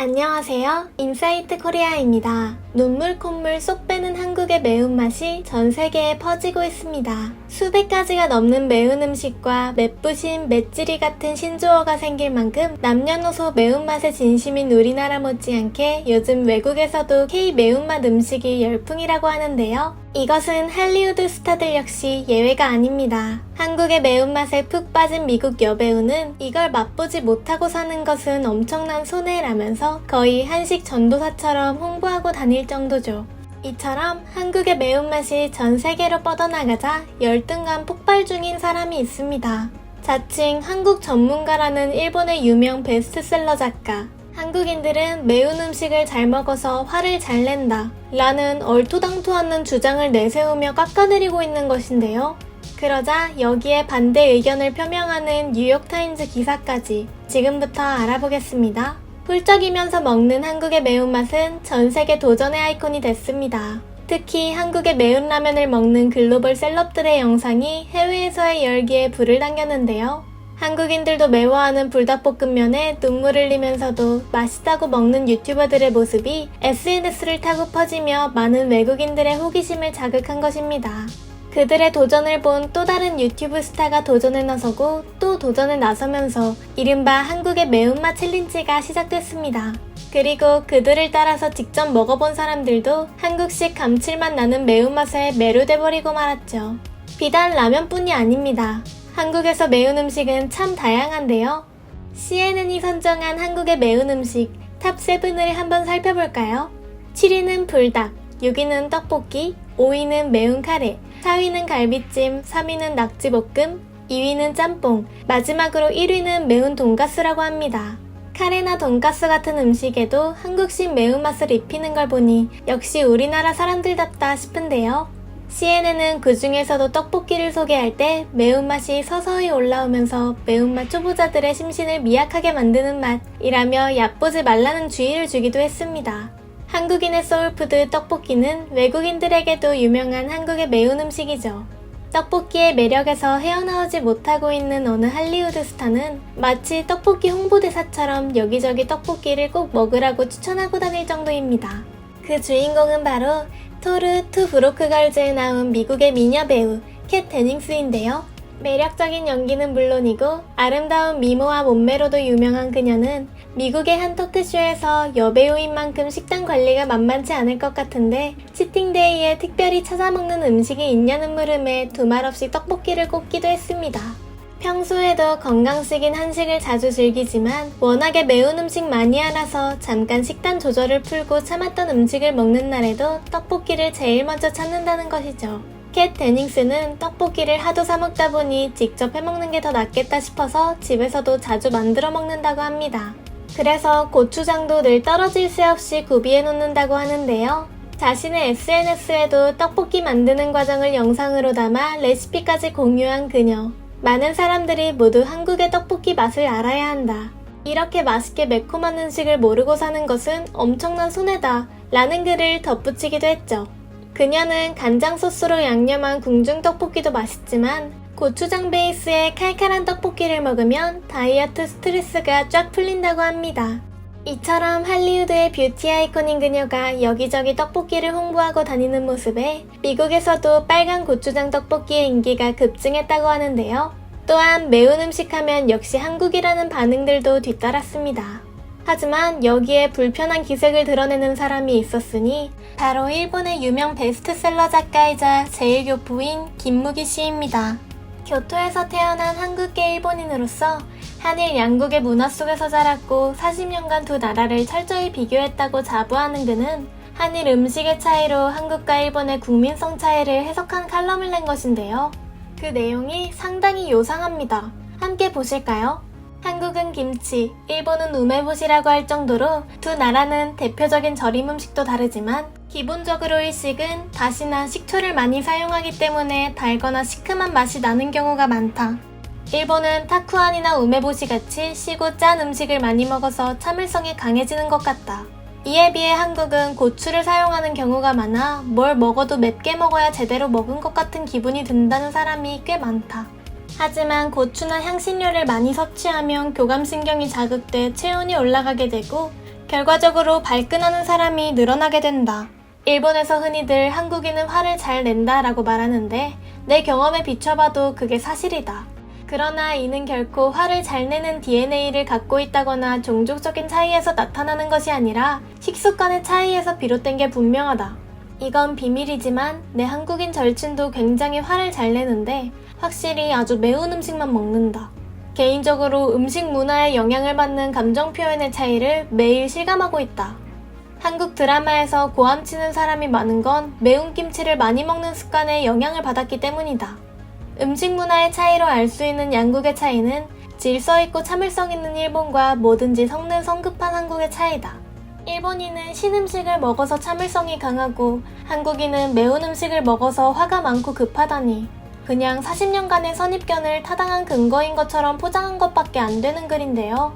안녕하세요. 인사이트 코리아입니다. 눈물 콧물 쏙 빼는 한국의 매운맛이 전 세계에 퍼지고 있습니다. 수백 가지가 넘는 매운 음식과 맵부심, 맵찔이 같은 신조어가 생길 만큼 남녀노소 매운맛에 진심인 우리나라 못지않게 요즘 외국에서도 K-매운맛 음식이 열풍이라고 하는데요. 이것은 할리우드 스타들 역시 예외가 아닙니다. 한국의 매운맛에 푹 빠진 미국 여배우는 이걸 맛보지 못하고 사는 것은 엄청난 손해라면서 거의 한식 전도사처럼 홍보하고 다닐 정도죠. 이처럼 한국의 매운맛이 전 세계로 뻗어나가자 열등감 폭발 중인 사람이 있습니다. 자칭 한국 전문가라는 일본의 유명 베스트셀러 작가. 한국인들은 매운 음식을 잘 먹어서 화를 잘 낸다 라는 얼토당토 않는 주장을 내세우며 깎아내리고 있는 것인데요. 그러자 여기에 반대 의견을 표명하는 뉴욕타임즈 기사까지 지금부터 알아보겠습니다. 훌쩍이면서 먹는 한국의 매운맛은 전 세계 도전의 아이콘이 됐습니다. 특히 한국의 매운 라면을 먹는 글로벌 셀럽들의 영상이 해외에서의 열기에 불을 당겼는데요. 한국인들도 매워하는 불닭볶음면에 눈물 흘리면서도 맛있다고 먹는 유튜버들의 모습이 SNS를 타고 퍼지며 많은 외국인들의 호기심을 자극한 것입니다. 그들의 도전을 본 또 다른 유튜브 스타가 도전에 나서고 또 도전에 나서면서 이른바 한국의 매운맛 챌린지가 시작됐습니다. 그리고 그들을 따라서 직접 먹어본 사람들도 한국식 감칠맛 나는 매운맛에 매료돼버리고 말았죠. 비단 라면뿐이 아닙니다. 한국에서 매운 음식은 참 다양한데요. CNN이 선정한 한국의 매운 음식 탑7을 한번 살펴볼까요? 7위는 불닭, 6위는 떡볶이, 5위는 매운 카레, 4위는 갈비찜, 3위는 낙지볶음, 2위는 짬뽕, 마지막으로 1위는 매운 돈가스라고 합니다. 카레나 돈가스 같은 음식에도 한국식 매운맛을 입히는 걸 보니 역시 우리나라 사람들답다 싶은데요. CNN은 그 중에서도 떡볶이를 소개할 때 매운맛이 서서히 올라오면서 매운맛 초보자들의 심신을 미약하게 만드는 맛이라며 얕보지 말라는 주의를 주기도 했습니다. 한국인의 소울푸드 떡볶이는 외국인들에게도 유명한 한국의 매운 음식이죠. 떡볶이의 매력에서 헤어나오지 못하고 있는 어느 할리우드 스타는 마치 떡볶이 홍보대사처럼 여기저기 떡볶이를 꼭 먹으라고 추천하고 다닐 정도입니다. 그 주인공은 바로 토르 투 브로크 걸즈에 나온 미국의 미녀 배우 캣 데닝스인데요. 매력적인 연기는 물론이고 아름다운 미모와 몸매로도 유명한 그녀는 미국의 한 토크쇼에서 여배우인 만큼 식단 관리가 만만치 않을 것 같은데 치팅데이에 특별히 찾아먹는 음식이 있냐는 물음에 두말 없이 떡볶이를 꼽기도 했습니다. 평소에도 건강식인 한식을 자주 즐기지만 워낙에 매운 음식 마니아라서 잠깐 식단 조절을 풀고 참았던 음식을 먹는 날에도 떡볶이를 제일 먼저 찾는다는 것이죠. 캣 데닝스는 떡볶이를 하도 사 먹다 보니 직접 해먹는 게 더 낫겠다 싶어서 집에서도 자주 만들어 먹는다고 합니다. 그래서 고추장도 늘 떨어질 새 없이 구비해 놓는다고 하는데요. 자신의 SNS에도 떡볶이 만드는 과정을 영상으로 담아 레시피까지 공유한 그녀. 많은 사람들이 모두 한국의 떡볶이 맛을 알아야 한다. 이렇게 맛있게 매콤한 음식을 모르고 사는 것은 엄청난 손해다 라는 글을 덧붙이기도 했죠. 그녀는 간장 소스로 양념한 궁중 떡볶이도 맛있지만 고추장 베이스의 칼칼한 떡볶이를 먹으면 다이어트 스트레스가 쫙 풀린다고 합니다. 이처럼 할리우드의 뷰티 아이콘인 그녀가 여기저기 떡볶이를 홍보하고 다니는 모습에 미국에서도 빨간 고추장 떡볶이의 인기가 급증했다고 하는데요. 또한 매운 음식 하면 역시 한국이라는 반응들도 뒤따랐습니다. 하지만 여기에 불편한 기색을 드러내는 사람이 있었으니 바로 일본의 유명 베스트셀러 작가이자 제1교포인 김무기 씨입니다. 교토에서 태어난 한국계 일본인으로서 한일 양국의 문화 속에서 자랐고 40년간 두 나라를 철저히 비교했다고 자부하는 그는 한일 음식의 차이로 한국과 일본의 국민성 차이를 해석한 칼럼을 낸 것인데요. 그 내용이 상당히 요상합니다. 함께 보실까요? 한국은 김치, 일본은 우메보시라고 할 정도로 두 나라는 대표적인 절임 음식도 다르지만 기본적으로 일식은 다시나 식초를 많이 사용하기 때문에 달거나 시큼한 맛이 나는 경우가 많다. 일본은 타쿠안이나 우메보시 같이 시고 짠 음식을 많이 먹어서 참을성이 강해지는 것 같다. 이에 비해 한국은 고추를 사용하는 경우가 많아 뭘 먹어도 맵게 먹어야 제대로 먹은 것 같은 기분이 든다는 사람이 꽤 많다. 하지만 고추나 향신료를 많이 섭취하면 교감신경이 자극돼 체온이 올라가게 되고 결과적으로 발끈하는 사람이 늘어나게 된다. 일본에서 흔히들 한국인은 화를 잘 낸다 라고 말하는데 내 경험에 비춰봐도 그게 사실이다. 그러나 이는 결코 화를 잘 내는 DNA를 갖고 있다거나 종족적인 차이에서 나타나는 것이 아니라 식습관의 차이에서 비롯된 게 분명하다. 이건 비밀이지만 내 한국인 절친도 굉장히 화를 잘 내는데 확실히 아주 매운 음식만 먹는다. 개인적으로 음식 문화에 영향을 받는 감정 표현의 차이를 매일 실감하고 있다. 한국 드라마에서 고함 치는 사람이 많은 건 매운 김치를 많이 먹는 습관에 영향을 받았기 때문이다. 음식 문화의 차이로 알 수 있는 양국의 차이는 질서 있고 참을성 있는 일본과 뭐든지 성능 성급한 한국의 차이다. 일본인은 신음식을 먹어서 참을성이 강하고 한국인은 매운 음식을 먹어서 화가 많고 급하다니 그냥 40년간의 선입견을 타당한 근거인 것처럼 포장한 것밖에 안 되는 글인데요.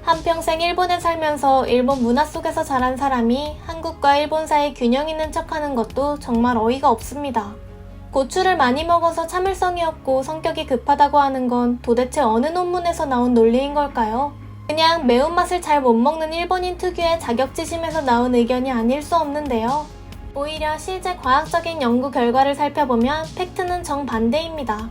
한평생 일본에 살면서 일본 문화 속에서 자란 사람이 한국과 일본 사이 균형 있는 척하는 것도 정말 어이가 없습니다. 고추를 많이 먹어서 참을성이 없고 성격이 급하다고 하는 건 도대체 어느 논문에서 나온 논리인 걸까요? 그냥 매운맛을 잘 못 먹는 일본인 특유의 자격지심에서 나온 의견이 아닐 수 없는데요. 오히려 실제 과학적인 연구 결과를 살펴보면 팩트는 정반대입니다.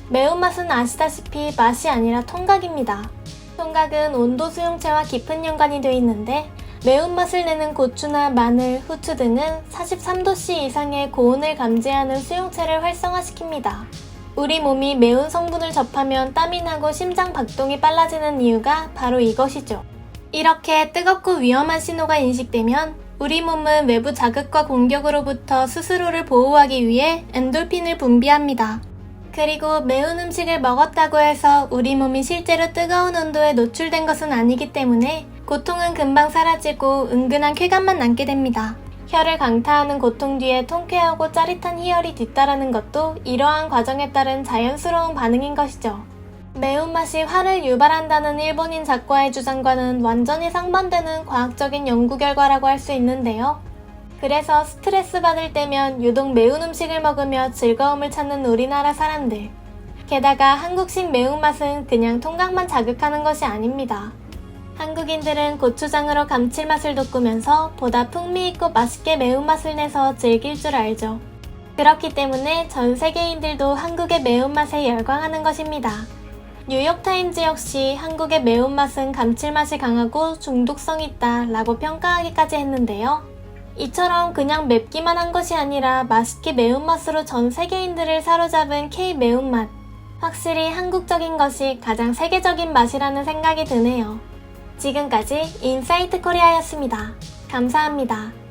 매운맛은 아시다시피 맛이 아니라 통각입니다. 통각은 온도 수용체와 깊은 연관이 되어 있는데 매운맛을 내는 고추나 마늘, 후추 등은 43도씨 이상의 고온을 감지하는 수용체를 활성화시킵니다. 우리 몸이 매운 성분을 접하면 땀이 나고 심장 박동이 빨라지는 이유가 바로 이것이죠. 이렇게 뜨겁고 위험한 신호가 인식되면 우리 몸은 외부 자극과 공격으로부터 스스로를 보호하기 위해 엔돌핀을 분비합니다. 그리고 매운 음식을 먹었다고 해서 우리 몸이 실제로 뜨거운 온도에 노출된 것은 아니기 때문에 고통은 금방 사라지고 은근한 쾌감만 남게 됩니다. 혀를 강타하는 고통 뒤에 통쾌하고 짜릿한 희열이 뒤따르는 것도 이러한 과정에 따른 자연스러운 반응인 것이죠. 매운맛이 화를 유발한다는 일본인 작가의 주장과는 완전히 상반되는 과학적인 연구 결과라고 할 수 있는데요. 그래서 스트레스 받을 때면 유독 매운 음식을 먹으며 즐거움을 찾는 우리나라 사람들. 게다가 한국식 매운맛은 그냥 통각만 자극하는 것이 아닙니다. 한국인들은 고추장으로 감칠맛을 돋구면서 보다 풍미있고 맛있게 매운맛을 내서 즐길 줄 알죠. 그렇기 때문에 전 세계인들도 한국의 매운맛에 열광하는 것입니다. 뉴욕타임즈 역시 한국의 매운맛은 감칠맛이 강하고 중독성 있다 라고 평가하기까지 했는데요. 이처럼 그냥 맵기만 한 것이 아니라 맛있게 매운맛으로 전 세계인들을 사로잡은 K-매운맛. 확실히 한국적인 것이 가장 세계적인 맛이라는 생각이 드네요. 지금까지 인사이트 코리아였습니다. 감사합니다.